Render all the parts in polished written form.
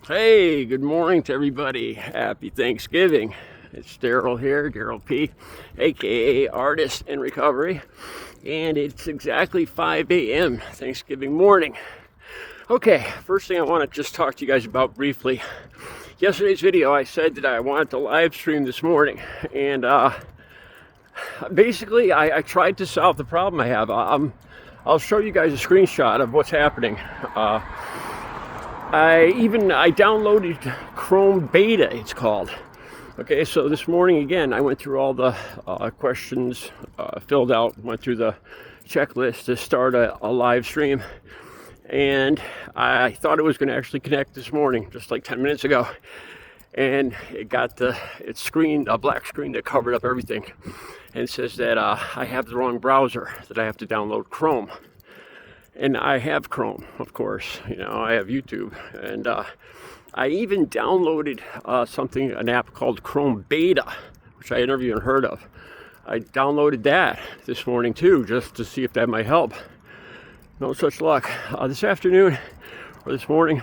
Hey, good morning to everybody. Happy Thanksgiving. It's Daryl here, Daryl P, aka Artist in Recovery, and it's exactly 5 a.m. Thanksgiving morning. Okay, first thing I want to just talk to you guys about briefly. Yesterday's video, I said that I wanted to live stream this morning, and basically, I tried to solve the problem I have. I'll show you guys a screenshot of what's happening. I downloaded Chrome Beta, it's called. Okay, so this morning again, I went through all the questions, filled out, went through the checklist to start a live stream, and I thought it was going to actually connect this morning, just like 10 minutes ago, and it got its screen, a black screen that covered up everything, and it says that I have the wrong browser, that I have to download Chrome. And I have Chrome, of course. I have YouTube, and I even downloaded an app called Chrome Beta, which I had never even heard of. I downloaded that this morning too, just to see if that might help. No such luck. This afternoon or this morning,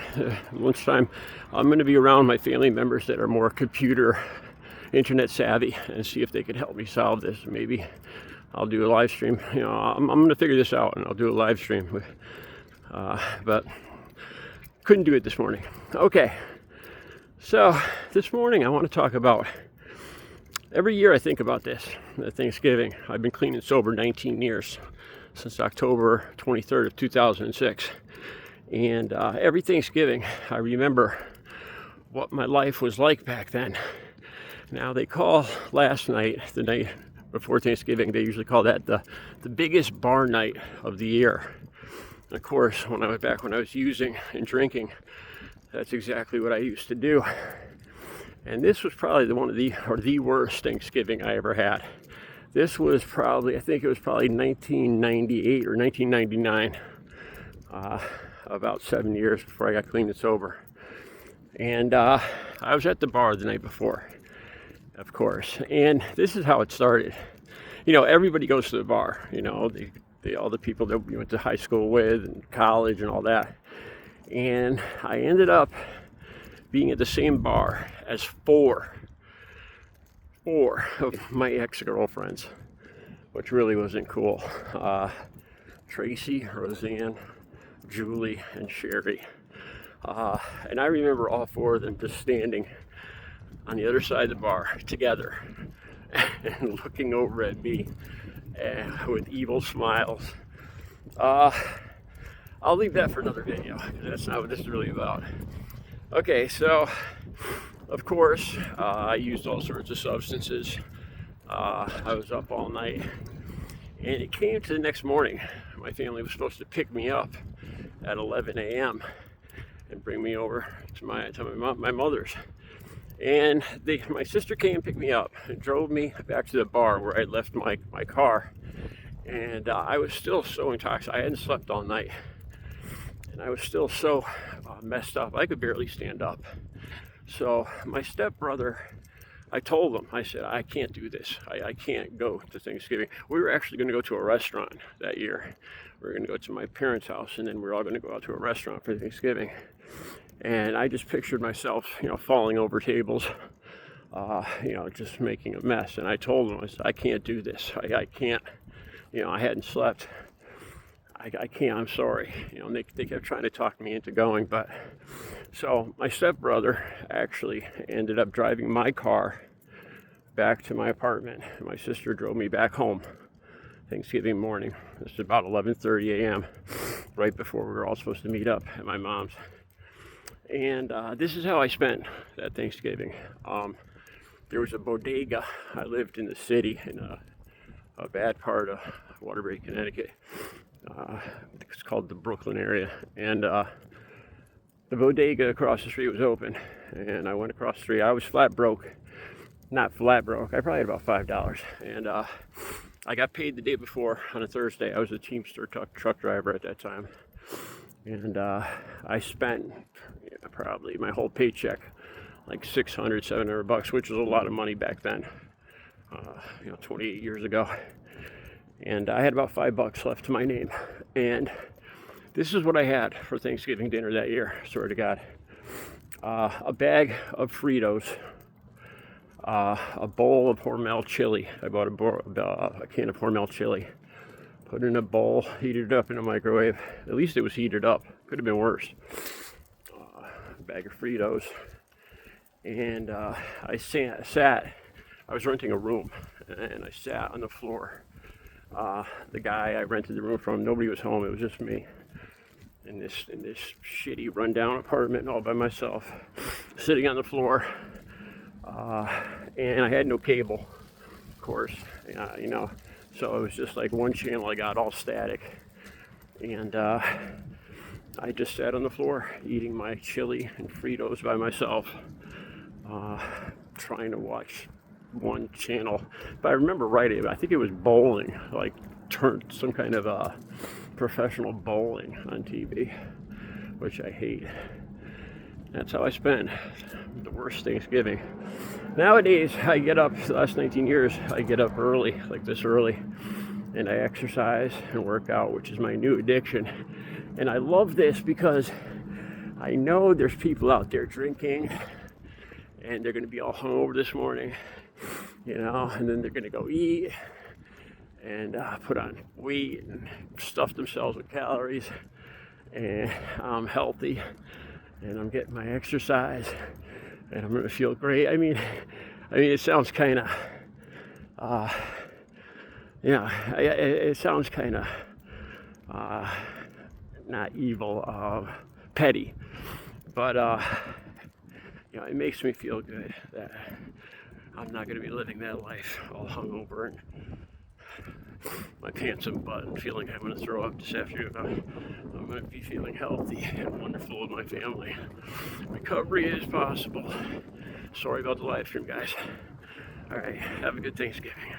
lunchtime, I'm going to be around my family members that are more computer, internet savvy, and see if they could help me solve this. Maybe I'll do a live stream. I'm going to figure this out, and I'll do a live stream. But couldn't do it this morning. Okay, so this morning I want to talk about. Every year I think about this at Thanksgiving. I've been clean and sober 19 years, since October 23rd of 2006, and every Thanksgiving I remember what my life was like back then. Now they call last night, the night before Thanksgiving, they usually call that the biggest bar night of the year. And of course, when I was using and drinking, that's exactly what I used to do. And this was probably the worst Thanksgiving I ever had. This was probably, I think it was probably 1998 or 1999, about 7 years before I got clean and sober. And I was at the bar the night before, of course. And this is how it started. Everybody goes to the bar, all the people that we went to high school with and college and all that. And I ended up being at the same bar as four of my ex-girlfriends, which really wasn't cool. Tracy, Roseanne, Julie, and Sherry. And I remember all four of them just standing on the other side of the bar together and looking over at me with evil smiles. I'll leave that for another video, because that's not what this is really about. Okay, so of course I used all sorts of substances. I was up all night, and it came to the next morning. My family was supposed to pick me up at 11 a.m. and bring me over to my mother's. And my sister came and picked me up and drove me back to the bar where I left my car. And I was still so intoxicated. I hadn't slept all night. And I was still so messed up. I could barely stand up. So my stepbrother, I told him, I said, I can't do this. I can't go to Thanksgiving. We were actually going to go to a restaurant that year. We were going to go to my parents' house, and then we were all going to go out to a restaurant for Thanksgiving. And I just pictured myself, falling over tables, just making a mess. And I told him, I said, I can't do this. I can't. I hadn't slept. I can't. I'm sorry. They kept trying to talk me into going. But so my stepbrother actually ended up driving my car back to my apartment. And my sister drove me back home Thanksgiving morning. It's about 11:30 a.m., right before we were all supposed to meet up at my mom's. And this is how I spent that Thanksgiving. There was a bodega. I lived in the city, in a bad part of Waterbury, Connecticut. It's called the Brooklyn area. And the bodega across the street was open. And I went across the street. I was flat broke. Not flat broke. I probably had about $5. And I got paid the day before on a Thursday. I was a Teamster truck driver at that time. And I spent probably my whole paycheck, like $600-700, which was a lot of money back then, 28 years ago. And I had about $5 left to my name. And this is what I had for Thanksgiving dinner that year, swear to God. a bag of Fritos, a bowl of Hormel chili. I bought a can of Hormel chili. Put it in a bowl, heated it up in a microwave. At least it was heated up. Could have been worse. A bag of Fritos. And I sat, I was renting a room, and I sat on the floor. The guy I rented the room from, nobody was home, it was just me. In this shitty rundown apartment all by myself, sitting on the floor. And I had no cable, of course, you know, so it was just like one channel I got, all static. And I just sat on the floor eating my chili and Fritos by myself, trying to watch one channel. If I remember right, I think it was bowling, like turned some kind of professional bowling on TV, which I hate. That's how I spend the worst Thanksgiving. Nowadays, I get up, the last 19 years, I get up early, like this early, and I exercise and work out, which is my new addiction. And I love this because I know there's people out there drinking, and they're going to be all hungover this morning, you know, and then they're going to go eat and put on weight and stuff themselves with calories. And I'm healthy, and I'm getting my exercise, and I'm going to feel great. I mean, it sounds kind of, it sounds kind of not evil, petty, but you know, it makes me feel good that I'm not going to be living that life all hungover and my pants and butt and feeling I'm going to throw up this afternoon. I'm going to be feeling healthy and wonderful with my family. Recovery is possible. Sorry about the live stream, guys. All right, have a good Thanksgiving.